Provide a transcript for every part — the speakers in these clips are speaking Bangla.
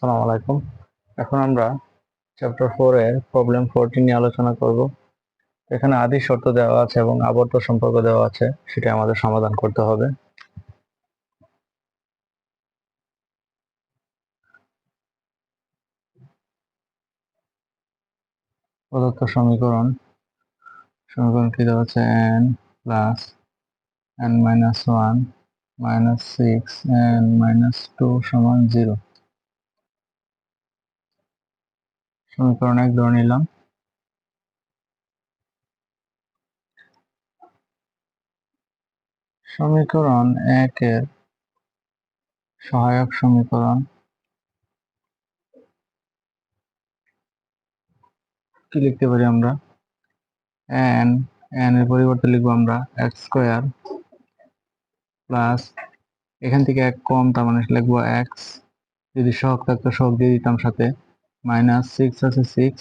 আসসালামু আলাইকুম। এখন আমরা চ্যাপ্টার 4 এর প্রবলেম 14 নিয়ে আলোচনা করব। এখানে আদি শর্ত দেওয়া আছে এবং আবর্ত সম্পর্ক দেওয়া আছে, সেটা আমাদের সমাধান করতে হবে। প্রদত্ত সমীকরণ কি দেওয়া আছে? n plus n minus 1 minus 6 n minus 2 সমান 0। সমীকরণ 1 ধরে নিলাম। সমীকরণ 1 এর সহায়ক সমীকরণ কি লিখতে পারি আমরা? n এর পরিবর্তে লিখবো আমরা x স্কয়ার প্লাস, এখান থেকে এক কম, তার মানে লিখবো এক্স, যদি সহগ থাকতো সহগ দিয়ে দিতাম সাথে, মাইনাস 6 আছে 6,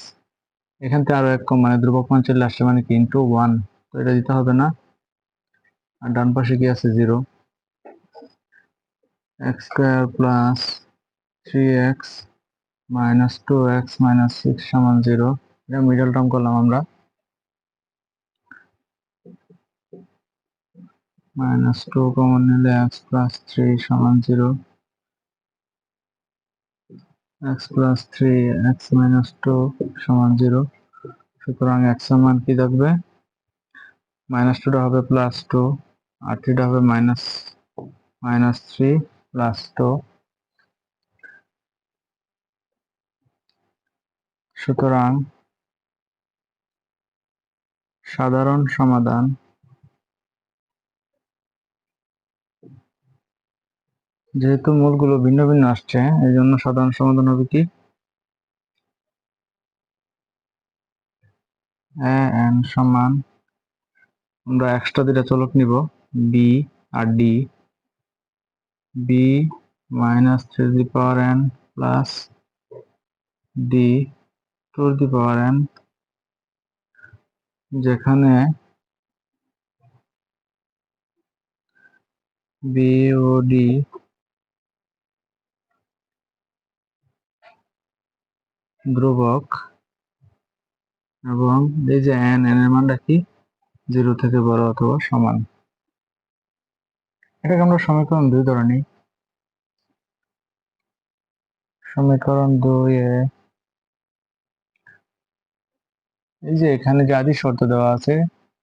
এখান থেকে আরো এক কম মানে ধ্রুবক মান চলে আসছে, মানে কি ইন্টু 1, তো এটা দিতে হবে না। আর ডান পাশে কি আছে? 0। X square plus 3x minus 2x minus 6 সমান 0। এটা মিডল টার্ম করলাম আমরা, মাইনাস 2 কমন নিলে x প্লাস 3 সমান 0। x প্লাস 3 x মাইনাস 2 সমান 0। সুতরাং x এর মান কি থাকবে? মাইনাস 2টা হবে প্লাস 2, আর 3টা হবে মাইনাস 3 প্লাস 2। সুতরাং সাধারণ সমাধান যেহেতু মূলগুলো ভিন্ন ভিন্ন আসছে, এই জন্য সাধারণ সমাধান হবে কি? n সমান, আমরা এক্সট্রা দুটা চলক নিব, b আর d, b মাইনাস 3 দি পাওয়ার n প্লাস d 2 দি পাওয়ার n, যেখানে b ও d ধ্রুবক, এবং এই যে n এর মানটা কি? 0 থেকে বড় অথবা সমান। এটাকে আমরা সমীকরণ 2 ধরে নিই। সমীকরণ 2 এ এই যে এখানে যে আদি শর্ত দেওয়া আছে,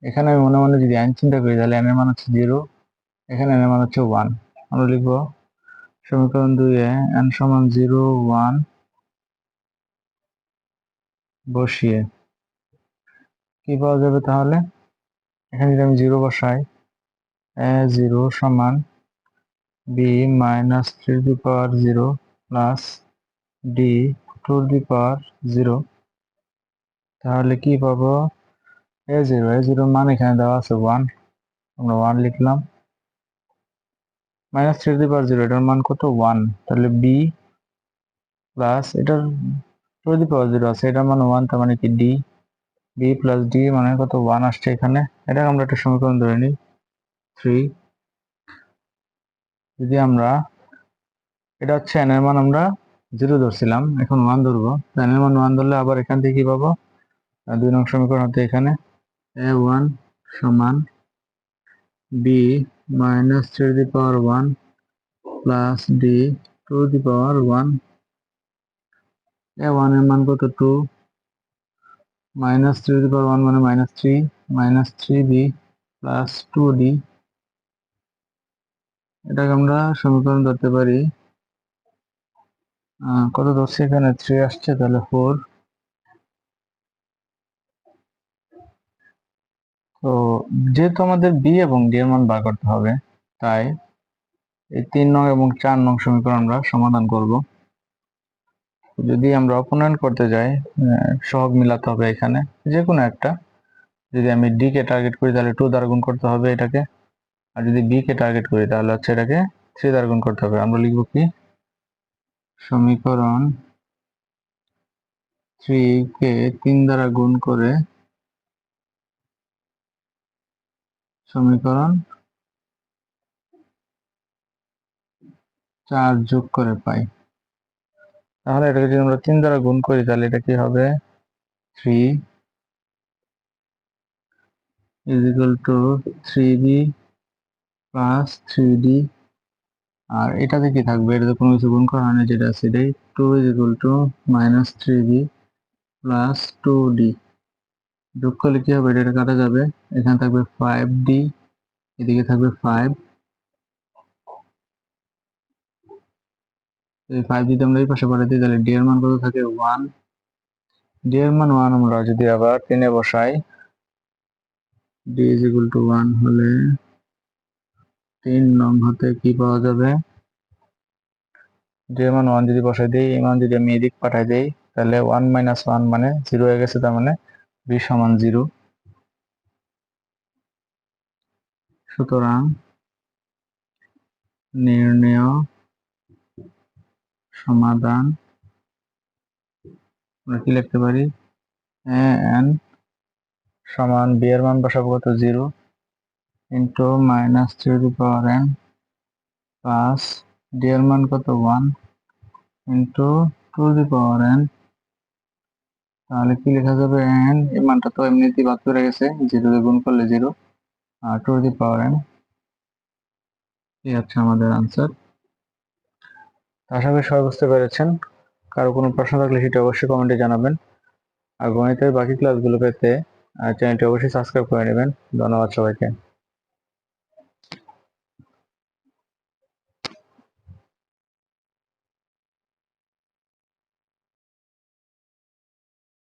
এখানে আমি মনে মনে যদি n চিন্তা করি, তাহলে n এর মান হচ্ছে 0, এখানে n এর মান হচ্ছে 1। আমরা লিখবো সমীকরণ 2 এ n সমান 0 1 বসিয়ে কি পাওয়া যাবে তাহলে? এখানে যদি আমি 0 বসাই, a0 সমান b মাইনাস 3 দি পাওয়ার 0 প্লাস d 2 দি পাওয়ার 0, তাহলে কি পাবো? a0 মান এখানে দেওয়া আছে 1, আমরা 1 লিখলাম, মাইনাস 3 দি পাওয়ার 0 এটার মান কত? 1, তাহলে b প্লাস এটার 2 দি পাওয়ার 0 আছে, এটার মান 1, তার মানে কি b প্লাস d মানে কত? 1 আসছে এখানে। এটা আমরা একটা সমীকরণ ধরে নিই 3। যদি আমরা, এটা হচ্ছে n এর মান আমরা 0 ধরছিলাম, এখন 1 ধরবো, n এর মান 1 ধরলে আবার এখান থেকে কি পাবো? 2 নং সমীকরণ হতে এখানে a1 সমান b মাইনাস 3 দি পাওয়ার 1 প্লাস d 2 দি পাওয়ার 1। a1 এর মান কত? 2, মাইনাস 3 দি পাওয়ার 1 মানে মাইনাস 3b প্লাস 2d। এটাকে আমরা সমীকরণ ধরতে পারি, কত ধরছি এখানে? 3 আসছে, তাহলে 4। তো যেহেতু আমাদের বি এবং ডি এর মান বার করতে হবে, তাই এই 3 নং এবং 4 নং সমীকরণ আমরা সমাধান করব। যদি আমরা অপনয়ন করতে যাই, সহগ মিলাতে হবে এখানে যে কোনো একটা। যদি আমি ডি কে টার্গেট করি, তাহলে 2 দ্বারা গুণ করতে হবে এটাকে, আর যদি বি কে টার্গেট করি, তাহলে হচ্ছে এটাকে 3 দ্বারা গুণ করতে হবে। আমরা লিখব কি? সমীকরণ 3 কে 3 দ্বারা গুণ করে সমীকরণ 4 যোগ করে পাই। তাহলে এটাকে যদি আমরা 3 দ্বারা গুণ করি তাহলে এটা কি হবে 3 is equal to 3b plus 3d, আর এটাতে কি থাকবে, এটাতে কোনো কিছু গুণ করা হয় না, যেটা আছে এটাই 2 is equal to minus 3b plus 2d। যোগ করলে কি হবে, এটা কাটা যাবে, এখানে থাকবে 5d, এদিকে থাকবে 5, এই 5 যদি আমরা এই পাশে পাঠাই দিই তাহলে d এর মান কত থাকে 1, d এর মান 1 আমরা যদি আবার 3 এ বসাই, d is equal to 1 হলে 3 নং হতে কি পাওয়া যাবে, d এর মান 1 যদি বসাই দিই, এই মান যদি আমি এদিক পাঠাই দিই তাহলে 1 minus 1 মানে 0 হয়ে গেছে, তার মানে b সমান 0। সুতরাং নির্ণেয় সমাধান আমরা কি লিখতে পারি, n সমান b এর মান বসাবো কত 0 into minus 3 n plus d এর মান কত 1 ইন্টু 2 n, তাহলে কি লেখা যাবে n এর মানটা তো এমনিতেই বাদ করে গেছে, 0 দিয়ে গুণ করলে 0 আর 2 n, এই হচ্ছে আমাদের আনসার। আশা করি সবাই বুঝতে পেরেছেন। কারো কোনো প্রশ্ন থাকলে সেটা অবশ্যই কমেন্টে জানাবেন। আর গণিতের বাকি ক্লাসগুলো পেতে চ্যানেলটি অবশ্যই সাবস্ক্রাইব করে নেবেন। ধন্যবাদ সবাইকে।